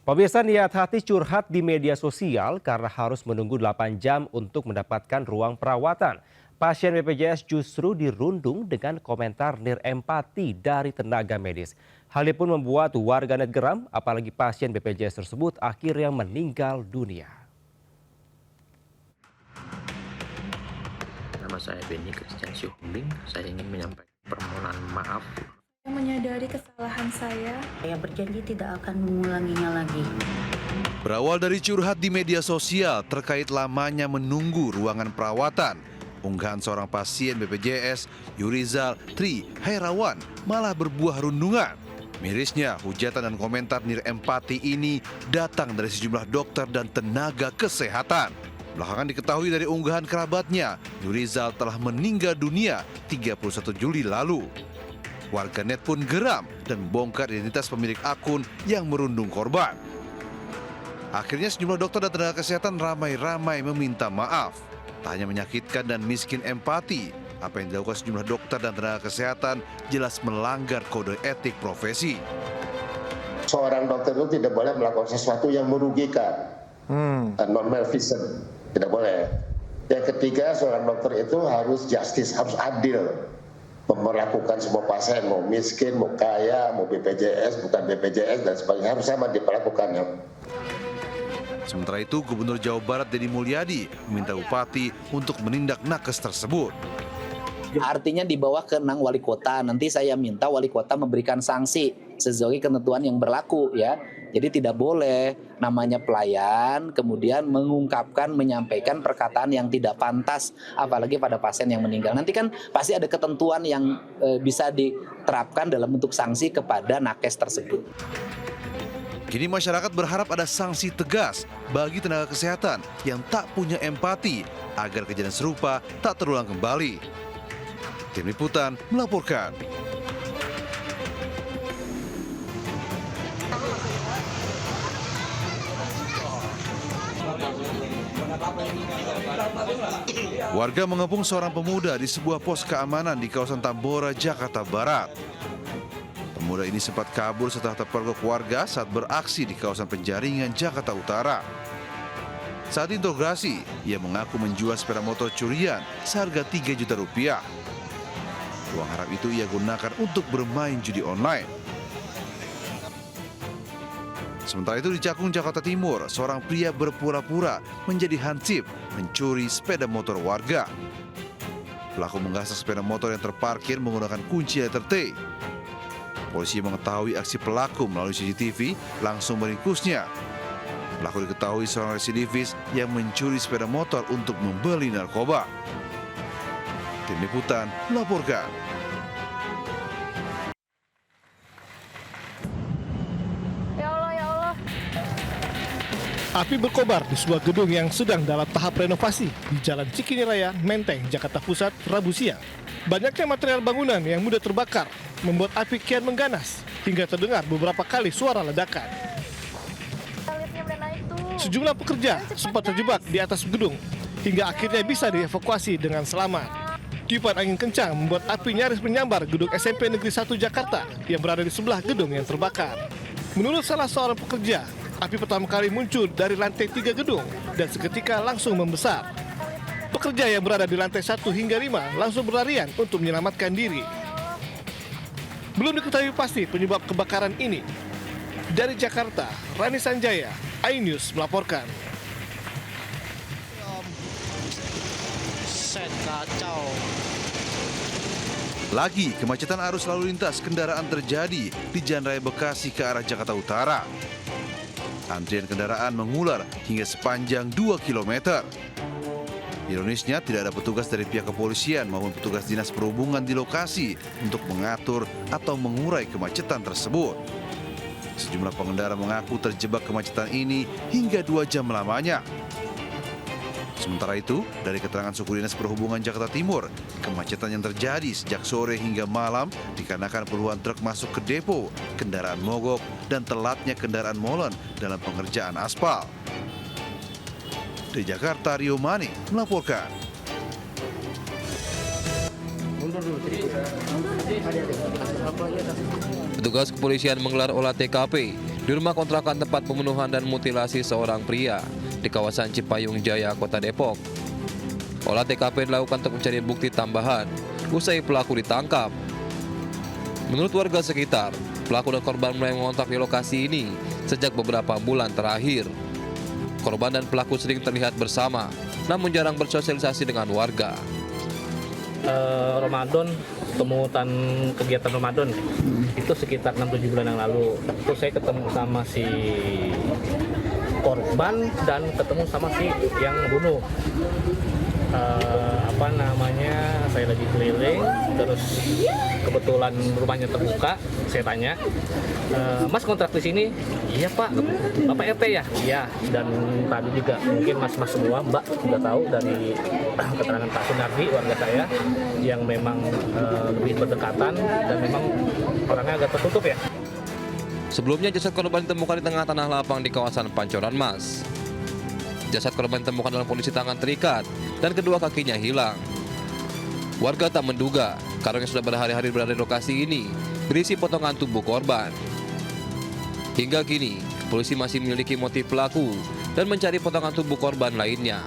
Pemirsa, niat hati curhat di media sosial karena harus menunggu 8 jam untuk mendapatkan ruang perawatan. Pasien BPJS justru dirundung dengan komentar nirempati dari tenaga medis. Hal ini pun membuat warganet geram, apalagi pasien BPJS tersebut akhirnya meninggal dunia. Nama saya Benny Christian Syuhumbing. Saya ingin menyampaikan permohonan maaf. Saya menyadari kesalahan saya. Saya berjanji tidak akan mengulanginya lagi. Berawal dari curhat di media sosial terkait lamanya menunggu ruangan perawatan, unggahan seorang pasien BPJS, Yurizal Tri Hairawan, malah berbuah rundungan. Mirisnya, hujatan dan komentar nirempati ini datang dari sejumlah dokter dan tenaga kesehatan. Belakangan diketahui dari unggahan kerabatnya, Yurizal telah meninggal dunia 31 Juli lalu. Warganet pun geram dan membongkar identitas pemilik akun yang merundung korban. Akhirnya sejumlah dokter dan tenaga kesehatan ramai-ramai meminta maaf. Tak hanya menyakitkan dan miskin empati, apa yang dilakukan sejumlah dokter dan tenaga kesehatan jelas melanggar kode etik profesi. Seorang dokter itu tidak boleh melakukan sesuatu yang merugikan, non-malfeasant, tidak boleh. Yang ketiga, seorang dokter itu harus justice, harus adil. Memperlakukan semua pasien, mau miskin, mau kaya, mau BPJS, bukan BPJS, dan sebagainya, harus sama diperlakukannya. Sementara itu, Gubernur Jawa Barat Deddy Mulyadi meminta Bupati untuk menindak nakes tersebut. Artinya di bawah kewenangan wali kota. Nanti saya minta wali kota memberikan sanksi sesuai ketentuan yang berlaku ya. Jadi tidak boleh namanya pelayan kemudian mengungkapkan, menyampaikan perkataan yang tidak pantas apalagi pada pasien yang meninggal. Nanti kan pasti ada ketentuan yang bisa diterapkan dalam bentuk sanksi kepada nakes tersebut. Kini masyarakat berharap ada sanksi tegas bagi tenaga kesehatan yang tak punya empati agar kejadian serupa tak terulang kembali. Tim Liputan melaporkan. Warga mengepung seorang pemuda di sebuah pos keamanan di kawasan Tambora, Jakarta Barat. Pemuda ini sempat kabur setelah terpergok warga saat beraksi di kawasan Penjaringan, Jakarta Utara. Saat interogasi, ia mengaku menjual sepeda motor curian seharga 3 juta rupiah. Uang haram itu ia gunakan untuk bermain judi online. Sementara itu di Cakung, Jakarta Timur, seorang pria berpura-pura menjadi hansip mencuri sepeda motor warga. Pelaku menggasak sepeda motor yang terparkir menggunakan kunci letter T. Polisi mengetahui aksi pelaku melalui CCTV langsung meringkusnya. Pelaku diketahui seorang residivis yang mencuri sepeda motor untuk membeli narkoba. Tim Liputan melaporkan. Api berkobar di sebuah gedung yang sedang dalam tahap renovasi di Jalan Cikini Raya, Menteng, Jakarta Pusat, Rabu siang. Banyaknya material bangunan yang mudah terbakar membuat api kian mengganas hingga terdengar beberapa kali suara ledakan. Sejumlah pekerja sempat terjebak di atas gedung hingga akhirnya bisa dievakuasi dengan selamat. Tiupan angin kencang membuat api nyaris menyambar gedung SMP Negeri 1 Jakarta yang berada di sebelah gedung yang terbakar. Menurut salah seorang pekerja, api pertama kali muncul dari lantai 3 gedung dan seketika langsung membesar. Pekerja yang berada di lantai 1 hingga 5 langsung berlarian untuk menyelamatkan diri. Belum diketahui pasti penyebab kebakaran ini. Dari Jakarta, Rani Sanjaya, iNews melaporkan. Lagi, kemacetan arus lalu lintas kendaraan terjadi di Jalan Raya Bekasi ke arah Jakarta Utara. Antrian kendaraan mengular hingga sepanjang 2 km. Ironisnya, tidak ada petugas dari pihak kepolisian maupun petugas dinas perhubungan di lokasi untuk mengatur atau mengurai kemacetan tersebut. Sejumlah pengendara mengaku terjebak kemacetan ini hingga 2 jam lamanya. Sementara itu, dari keterangan suku dinas perhubungan Jakarta Timur, kemacetan yang terjadi sejak sore hingga malam dikarenakan puluhan truk masuk ke depo, kendaraan mogok, dan telatnya kendaraan molen dalam pengerjaan aspal. Dari Jakarta, Rio Mani melaporkan. Petugas kepolisian menggelar olah TKP di rumah kontrakan tempat pembunuhan dan mutilasi seorang pria di kawasan Cipayung Jaya, Kota Depok. Olah TKP dilakukan untuk mencari bukti tambahan usai pelaku ditangkap. Menurut warga sekitar, pelaku dan korban mulai mengontak di lokasi ini sejak beberapa bulan terakhir. Korban dan pelaku sering terlihat bersama, namun jarang bersosialisasi dengan warga. Ramadan, kemutan kegiatan Ramadan itu sekitar 6-7 bulan yang lalu. Itu saya ketemu sama si korban dan ketemu sama si yang bunuh. Saya lagi keliling, terus kebetulan rumahnya terbuka. Saya tanya, Mas kontrak di sini? Iya Pak, Bapak RT ya? Iya. Dan tadi juga mungkin mas-mas semua, Mbak sudah tahu dari keterangan Pak Sunardi, warga saya, yang memang lebih berdekatan dan memang orangnya agak tertutup ya. Sebelumnya jasad korban ditemukan di tengah tanah lapang di kawasan Pancoran Mas. Jasad korban ditemukan dalam kondisi tangan terikat dan kedua kakinya hilang. Warga tak menduga karung yang sudah berhari-hari berada di lokasi ini berisi potongan tubuh korban. Hingga kini, polisi masih memiliki motif pelaku dan mencari potongan tubuh korban lainnya.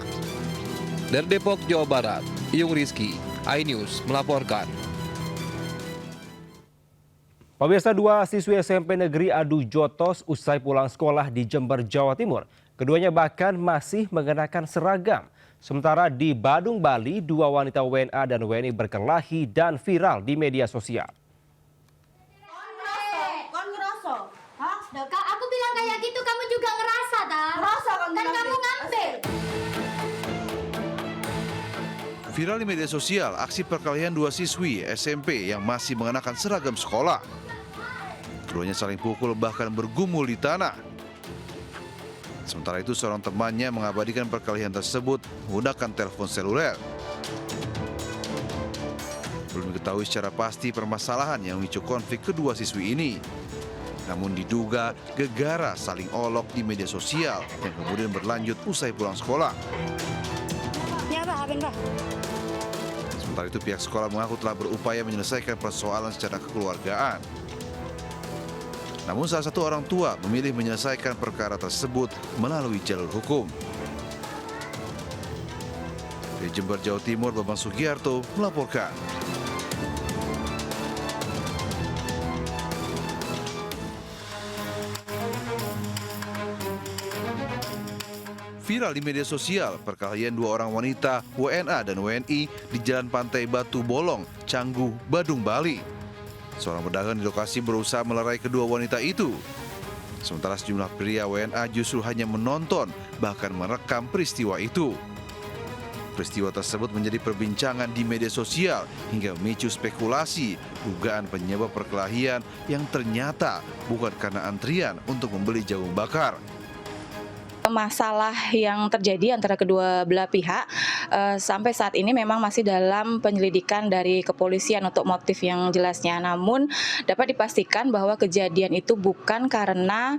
Dari Depok, Jawa Barat, Iyung Rizky, iNews melaporkan. Pemirsa, 2 siswi SMP Negeri adu jotos usai pulang sekolah di Jember, Jawa Timur. Keduanya bahkan masih mengenakan seragam. Sementara di Badung, Bali, 2 wanita WNA dan WNI berkelahi dan viral di media sosial. Kak, aku bilang kayak gitu, kamu juga ngerasa, dah? Ngerasa kan kamu ngambil. Viral di media sosial aksi perkelahian 2 siswi SMP yang masih mengenakan seragam sekolah. Keduanya saling pukul bahkan bergumul di tanah. Sementara itu seorang temannya mengabadikan perkelahian tersebut menggunakan telepon seluler. Belum diketahui secara pasti permasalahan yang memicu konflik kedua siswi ini. Namun diduga gegara saling olok di media sosial yang kemudian berlanjut usai pulang sekolah. Sementara itu pihak sekolah mengaku telah berupaya menyelesaikan persoalan secara kekeluargaan. Namun salah satu orang tua memilih menyelesaikan perkara tersebut melalui jalur hukum. Dari Jember, Jawa Timur, Bambang Sugiarto melaporkan. Viral di media sosial, perkelahian 2 orang wanita WNA dan WNI di Jalan Pantai Batu Bolong, Canggu, Badung, Bali. Seorang pedagang di lokasi berusaha melerai kedua wanita itu. Sementara sejumlah pria WNA justru hanya menonton, bahkan merekam peristiwa itu. Peristiwa tersebut menjadi perbincangan di media sosial hingga memicu spekulasi dugaan penyebab perkelahian yang ternyata bukan karena antrian untuk membeli jagung bakar. Masalah yang terjadi antara kedua belah pihak sampai saat ini memang masih dalam penyelidikan dari kepolisian untuk motif yang jelasnya. Namun dapat dipastikan bahwa kejadian itu bukan karena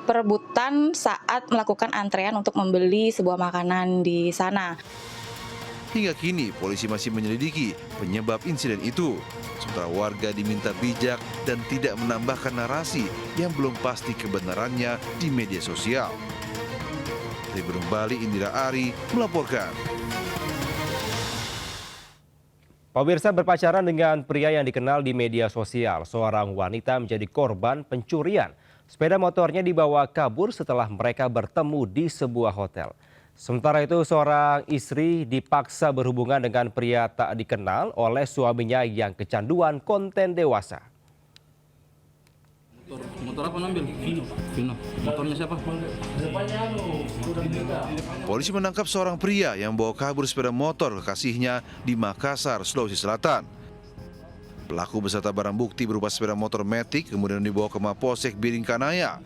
perebutan saat melakukan antrean untuk membeli sebuah makanan di sana. Hingga kini polisi masih menyelidiki penyebab insiden itu. Sementara warga diminta bijak dan tidak menambahkan narasi yang belum pasti kebenarannya di media sosial. Dari Badung, Bali, Indira Ari melaporkan. Pemirsa, berpacaran dengan pria yang dikenal di media sosial, seorang wanita menjadi korban pencurian. Sepeda motornya dibawa kabur setelah mereka bertemu di sebuah hotel. Sementara itu, seorang istri dipaksa berhubungan dengan pria tak dikenal oleh suaminya yang kecanduan konten dewasa. Motor apa ambil? Vino. Motornya siapa? Polisi menangkap seorang pria yang membawa kabur sepeda motor kekasihnya di Makassar, Sulawesi Selatan. Pelaku beserta barang bukti berupa sepeda motor Matic kemudian dibawa ke Mapolsek Biringkanaya.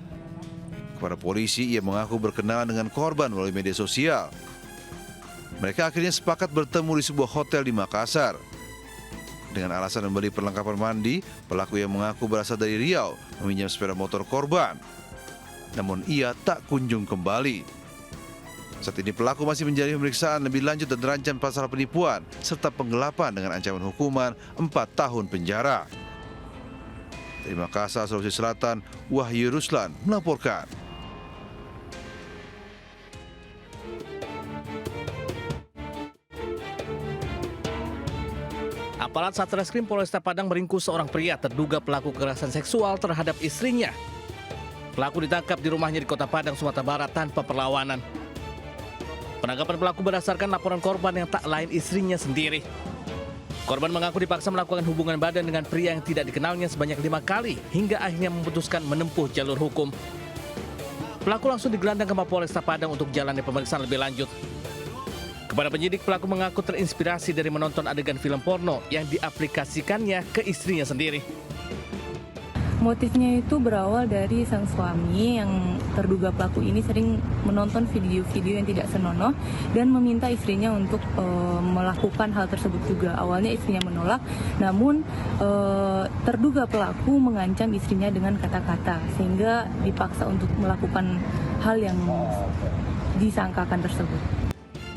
Kepada polisi, ia mengaku berkenalan dengan korban melalui media sosial. Mereka akhirnya sepakat bertemu di sebuah hotel di Makassar. Dengan alasan membeli perlengkapan mandi, pelaku yang mengaku berasal dari Riau meminjam sepeda motor korban. Namun ia tak kunjung kembali. Saat ini pelaku masih menjalani pemeriksaan lebih lanjut dan terancam pasal penipuan serta penggelapan dengan ancaman hukuman 4 tahun penjara. Dari Makassar, Sulawesi Selatan, Wahyu Ruslan melaporkan. Aparat Satreskrim Polresta Padang meringkus seorang pria terduga pelaku kekerasan seksual terhadap istrinya. Pelaku ditangkap di rumahnya di Kota Padang, Sumatera Barat tanpa perlawanan. Penangkapan pelaku berdasarkan laporan korban yang tak lain istrinya sendiri. Korban mengaku dipaksa melakukan hubungan badan dengan pria yang tidak dikenalnya sebanyak 5 kali hingga akhirnya memutuskan menempuh jalur hukum. Pelaku langsung digelandang ke Mapolresta Padang untuk jalani pemeriksaan lebih lanjut. Kepada penyidik, pelaku mengaku terinspirasi dari menonton adegan film porno yang diaplikasikannya ke istrinya sendiri. Motifnya itu berawal dari sang suami yang terduga pelaku ini sering menonton video-video yang tidak senonoh dan meminta istrinya untuk melakukan hal tersebut juga. Awalnya istrinya menolak, namun terduga pelaku mengancam istrinya dengan kata-kata sehingga dipaksa untuk melakukan hal yang disangkakan tersebut.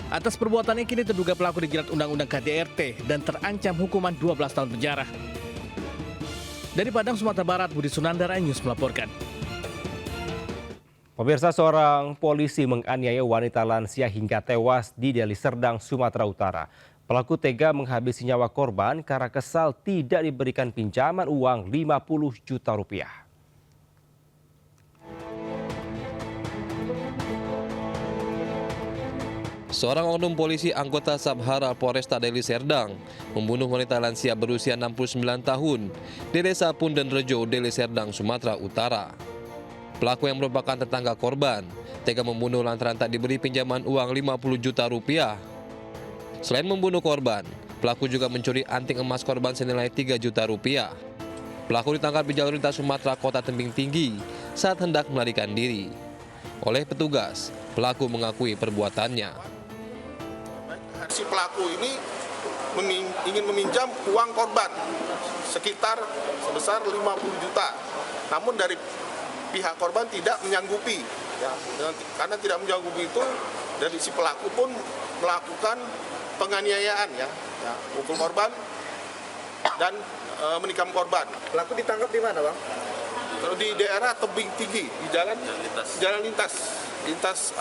Atas perbuatannya kini terduga pelaku dijerat Undang-Undang KDRT dan terancam hukuman 12 tahun penjara. Dari Padang, Sumatera Barat, Budi Sunandar, iNews melaporkan. Pemirsa, seorang polisi menganiaya wanita lansia hingga tewas di Deli Serdang, Sumatera Utara. Pelaku tega menghabisi nyawa korban karena kesal tidak diberikan pinjaman uang 50 juta rupiah. Seorang oknum polisi anggota Sabhara Polresta Deli Serdang membunuh wanita lansia berusia 69 tahun di Desa Pundenrejo, Deli Serdang, Sumatera Utara. Pelaku yang merupakan tetangga korban tega membunuh lantaran tak diberi pinjaman uang 50 juta rupiah. Selain membunuh korban, pelaku juga mencuri anting emas korban senilai 3 juta rupiah. Pelaku ditangkap di jalur lintas Sumatera Kota Tebing Tinggi saat hendak melarikan diri. Oleh petugas, pelaku mengakui perbuatannya. Si pelaku ini ingin meminjam uang korban sekitar sebesar 50 juta. Namun dari pihak korban tidak menyanggupi. Ya, karena tidak menyanggupi itu, dari si pelaku pun melakukan penganiayaan, pukul korban dan menikam korban. Pelaku ditangkap di mana, Bang? Kalau di daerah Tebing Tinggi, di jalan lintas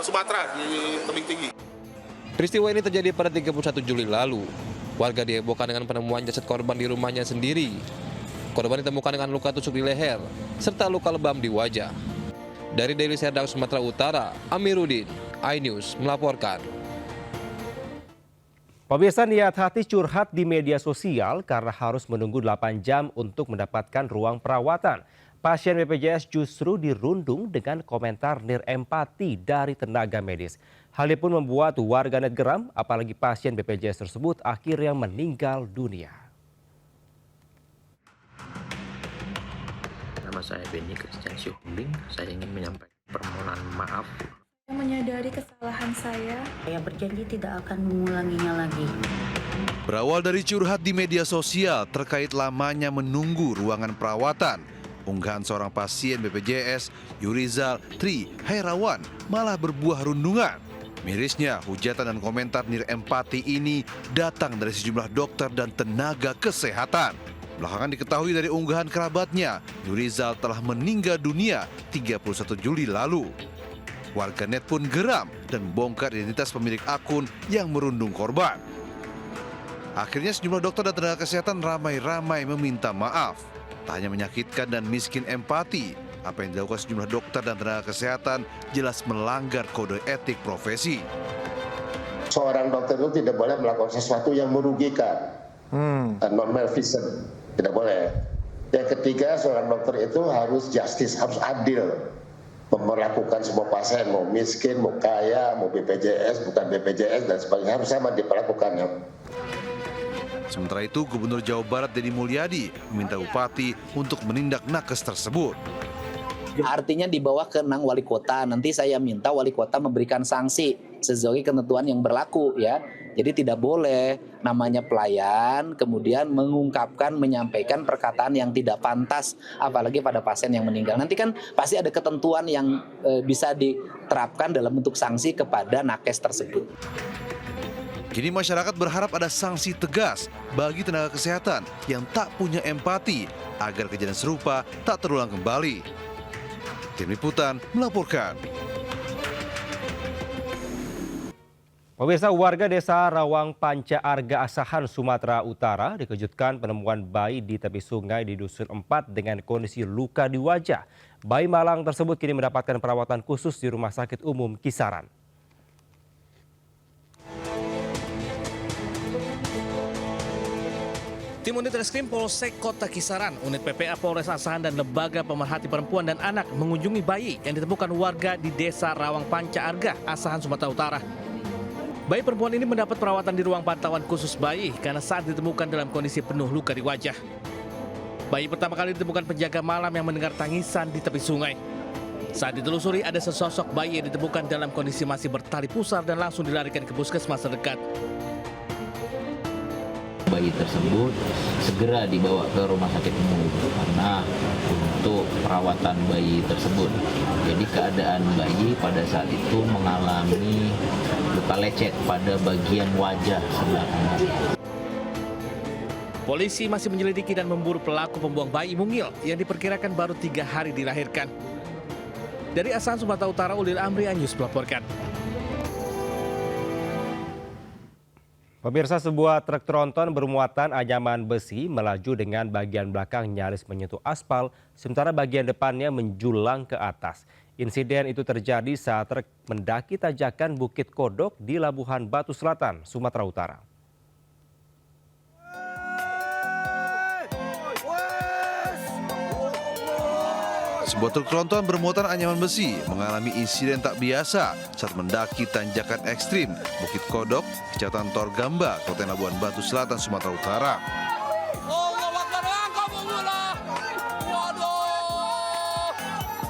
Sumatera di Tebing Tinggi. Peristiwa ini terjadi pada 31 Juli lalu. Warga dihebohkan dengan penemuan jasad korban di rumahnya sendiri. Korban ditemukan dengan luka tusuk di leher serta luka lebam di wajah. Dari Deli Serdang, Sumatera Utara, Amiruddin, iNews melaporkan. Pemirsa, niat hati curhat di media sosial karena harus menunggu 8 jam untuk mendapatkan ruang perawatan. Pasien BPJS justru dirundung dengan komentar nirempati dari tenaga medis. Hal ini pun membuat warganet geram, apalagi pasien BPJS tersebut akhirnya meninggal dunia. Nama saya Benny Christian Syuhling. Saya ingin menyampaikan permohonan maaf. Saya menyadari kesalahan saya. Saya berjanji tidak akan mengulanginya lagi. Berawal dari curhat di media sosial terkait lamanya menunggu ruangan perawatan, unggahan seorang pasien BPJS, Yurizal Tri Hairawan, malah berbuah rundungan. Mirisnya, hujatan dan komentar nirempati ini datang dari sejumlah dokter dan tenaga kesehatan. Belakangan diketahui dari unggahan kerabatnya, Yurizal telah meninggal dunia 31 Juli lalu. Warganet pun geram dan bongkar identitas pemilik akun yang merundung korban. Akhirnya sejumlah dokter dan tenaga kesehatan ramai-ramai meminta maaf. Tak hanya menyakitkan dan miskin empati, apa yang dilakukan sejumlah dokter dan tenaga kesehatan jelas melanggar kode etik profesi. Seorang dokter itu tidak boleh melakukan sesuatu yang merugikan, non-malfeasant, tidak boleh. Yang ketiga, seorang dokter itu harus justice, harus adil, memperlakukan semua pasien, mau miskin, mau kaya, mau BPJS, bukan BPJS dan sebagainya, harus sama diperlakukannya. Sementara itu, Gubernur Jawa Barat Deddy Mulyadi meminta bupati untuk menindak nakes tersebut. Artinya di bawah kewenangan wali kota. Nanti saya minta wali kota memberikan sanksi sesuai ketentuan yang berlaku, ya. Jadi tidak boleh namanya pelayan kemudian mengungkapkan, menyampaikan perkataan yang tidak pantas, apalagi pada pasien yang meninggal. Nanti kan pasti ada ketentuan yang bisa diterapkan dalam bentuk sanksi kepada nakes tersebut. Kini masyarakat berharap ada sanksi tegas bagi tenaga kesehatan yang tak punya empati agar kejadian serupa tak terulang kembali. Tim Liputan melaporkan. Pemirsa, warga desa Rawang Panca Arga Asahan, Sumatera Utara dikejutkan penemuan bayi di tepi sungai di Dusun 4 dengan kondisi luka di wajah. Bayi malang tersebut kini mendapatkan perawatan khusus di Rumah Sakit Umum Kisaran. Tim Unit Reskrim Polsek Kota Kisaran, Unit PPA Polres Asahan dan Lembaga Pemerhati Perempuan dan Anak mengunjungi bayi yang ditemukan warga di Desa Rawang Panca Arga, Asahan, Sumatera Utara. Bayi perempuan ini mendapat perawatan di ruang pantauan khusus bayi karena saat ditemukan dalam kondisi penuh luka di wajah. Bayi pertama kali ditemukan penjaga malam yang mendengar tangisan di tepi sungai. Saat ditelusuri ada sesosok bayi yang ditemukan dalam kondisi masih bertali pusar dan langsung dilarikan ke puskesmas terdekat. Bayi tersebut segera dibawa ke rumah sakit umum karena untuk perawatan bayi tersebut. Jadi keadaan bayi pada saat itu mengalami luka lecet pada bagian wajah sebelah kanan. Polisi masih menyelidiki dan memburu pelaku pembuang bayi mungil yang diperkirakan baru 3 hari dilahirkan. Dari Asahan, Sumatera Utara, Ulil Amri Anyus melaporkan. Pemirsa, sebuah truk tronton bermuatan anyaman besi melaju dengan bagian belakang nyaris menyentuh aspal, sementara bagian depannya menjulang ke atas. Insiden itu terjadi saat truk mendaki tanjakan Bukit Kodok di Labuhan Batu Selatan, Sumatera Utara. Sebuah truk tronton bermuatan anyaman besi mengalami insiden tak biasa saat mendaki tanjakan ekstrim Bukit Kodok, Kecamatan Torgamba, Kabupaten Labuhan Batu Selatan, Sumatera Utara.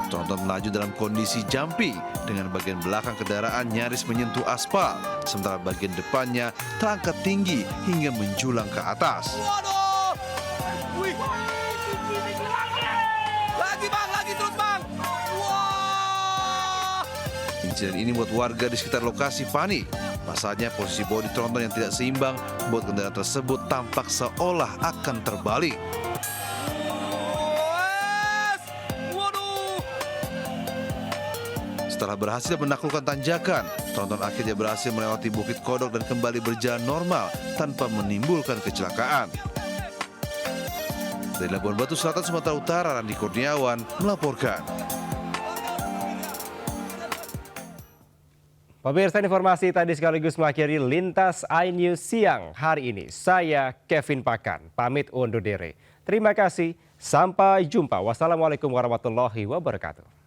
Tronton melaju dalam kondisi jumping dengan bagian belakang kendaraan nyaris menyentuh aspal, sementara bagian depannya terangkat tinggi hingga menjulang ke atas. Insiden ini membuat warga di sekitar lokasi panik. Pasalnya posisi bodi tronton yang tidak seimbang membuat kendaraan tersebut tampak seolah akan terbalik. Setelah berhasil menaklukkan tanjakan, tronton akhirnya berhasil melewati Bukit Kodok dan kembali berjalan normal tanpa menimbulkan kecelakaan. Dari Labuhan Batu Selatan, Sumatera Utara, Randi Kurniawan melaporkan. Pemirsa, informasi tadi sekaligus mengakhiri Lintas iNews siang hari ini. Saya Kevin Pakan, pamit undur diri. Terima kasih, sampai jumpa. Wassalamualaikum warahmatullahi wabarakatuh.